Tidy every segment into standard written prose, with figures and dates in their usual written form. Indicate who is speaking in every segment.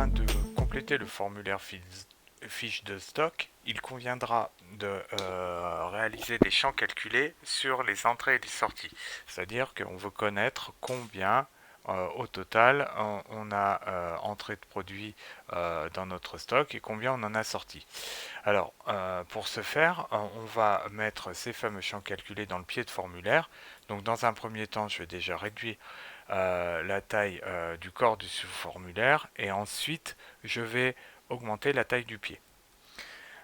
Speaker 1: afin de compléter le formulaire fiche de stock, il conviendra de réaliser des champs calculés sur les entrées et les sorties. C'est-à-dire qu'on veut connaître combien au total on a entré de produits dans notre stock et combien on en a sorti. Alors pour ce faire, on va mettre ces fameux champs calculés dans le pied de formulaire. Donc dans un premier temps, je vais déjà réduire la taille du corps du sous-formulaire et ensuite je vais augmenter la taille du pied.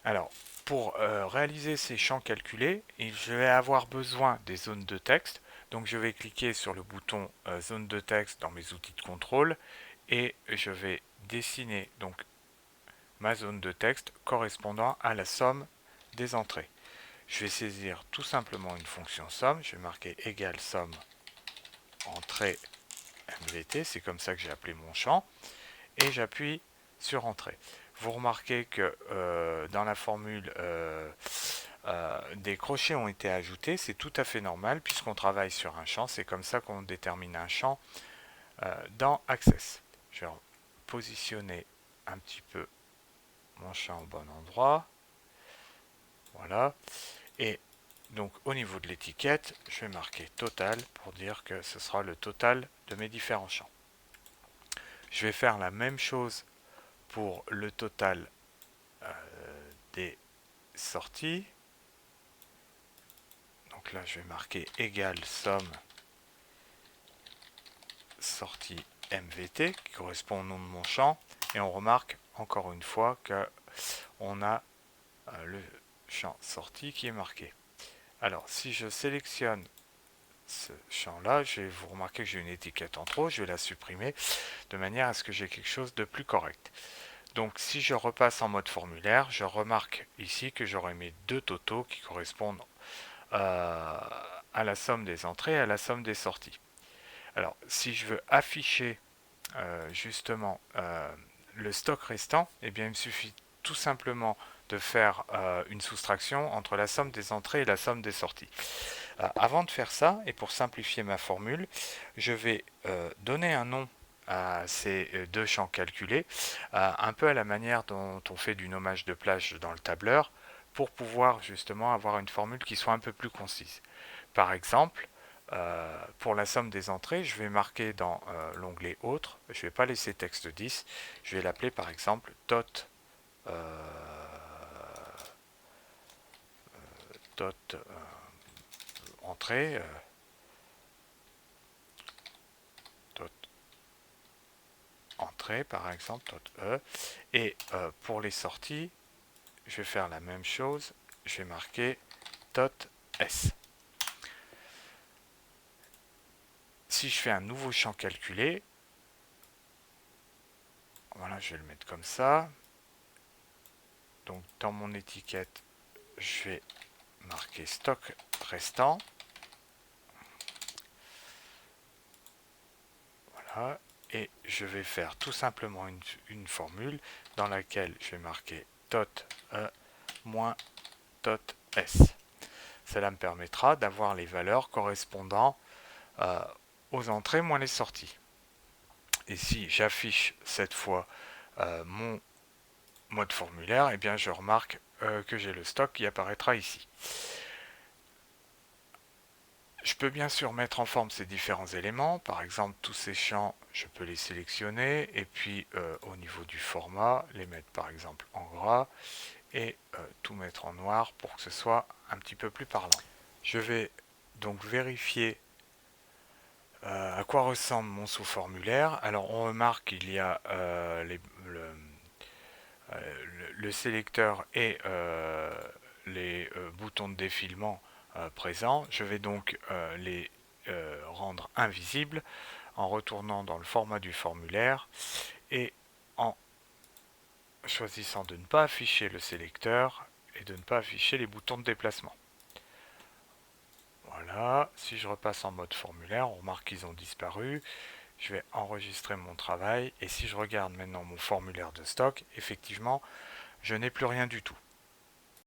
Speaker 1: Alors, pour réaliser ces champs calculés, je vais avoir besoin des zones de texte. Donc je vais cliquer sur le bouton zone de texte dans mes outils de contrôle et je vais dessiner donc ma zone de texte correspondant à la somme des entrées. Je vais saisir tout simplement une fonction somme. Je vais marquer égale somme entrée MVT, c'est comme ça que j'ai appelé mon champ, et j'appuie sur entrée. Vous remarquez que dans la formule des crochets ont été ajoutés, c'est tout à fait normal puisqu'on travaille sur un champ, c'est comme ça qu'on détermine un champ dans Access. Je vais positionner un petit peu mon champ au bon endroit, voilà, et donc au niveau de l'étiquette, je vais marquer total pour dire que ce sera le total de mes différents champs. Je vais faire la même chose pour le total des sorties. Donc là, je vais marquer égale somme sortie MVT qui correspond au nom de mon champ. Et on remarque encore une fois que on a le champ sortie qui est marqué. Alors, si je sélectionne ce champ-là, vous remarquez que j'ai une étiquette en trop, je vais la supprimer de manière à ce que j'ai quelque chose de plus correct. Donc si je repasse en mode formulaire, je remarque ici que j'aurai mes deux totaux qui correspondent à la somme des entrées et à la somme des sorties. Alors si je veux afficher justement le stock restant, eh bien il me suffit tout simplement de faire une soustraction entre la somme des entrées et la somme des sorties. Avant de faire ça, et pour simplifier ma formule, je vais donner un nom à ces deux champs calculés, un peu à la manière dont on fait du nommage de plage dans le tableur, pour pouvoir justement avoir une formule qui soit un peu plus concise. Par exemple, pour la somme des entrées, je vais marquer dans l'onglet Autres, je ne vais pas laisser texte 10, je vais l'appeler par exemple dot, dot entrée, dot entrée par exemple, dot E, et pour les sorties, je vais faire la même chose, je vais marquer dot S. Si je fais un nouveau champ calculé, voilà, je vais le mettre comme ça. Donc dans mon étiquette, je vais marquer stock restant. Voilà. Et je vais faire tout simplement une formule dans laquelle je vais marquer dot E moins dot S. Cela me permettra d'avoir les valeurs correspondant aux entrées moins les sorties. Et si j'affiche cette fois mon mode formulaire, eh bien je remarque que j'ai le stock qui apparaîtra ici. Je peux bien sûr mettre en forme ces différents éléments, par exemple tous ces champs, je peux les sélectionner et puis au niveau du format, les mettre par exemple en gras et tout mettre en noir pour que ce soit un petit peu plus parlant. Je vais donc vérifier à quoi ressemble mon sous-formulaire. Alors on remarque qu'il y a le sélecteur et les boutons de défilement présents. Je vais donc les rendre invisibles en retournant dans le format du formulaire et en choisissant de ne pas afficher le sélecteur et de ne pas afficher les boutons de déplacement. Voilà, si je repasse en mode formulaire, on remarque qu'ils ont disparu. Je vais enregistrer mon travail et si je regarde maintenant mon formulaire de stock, effectivement, je n'ai plus rien du tout.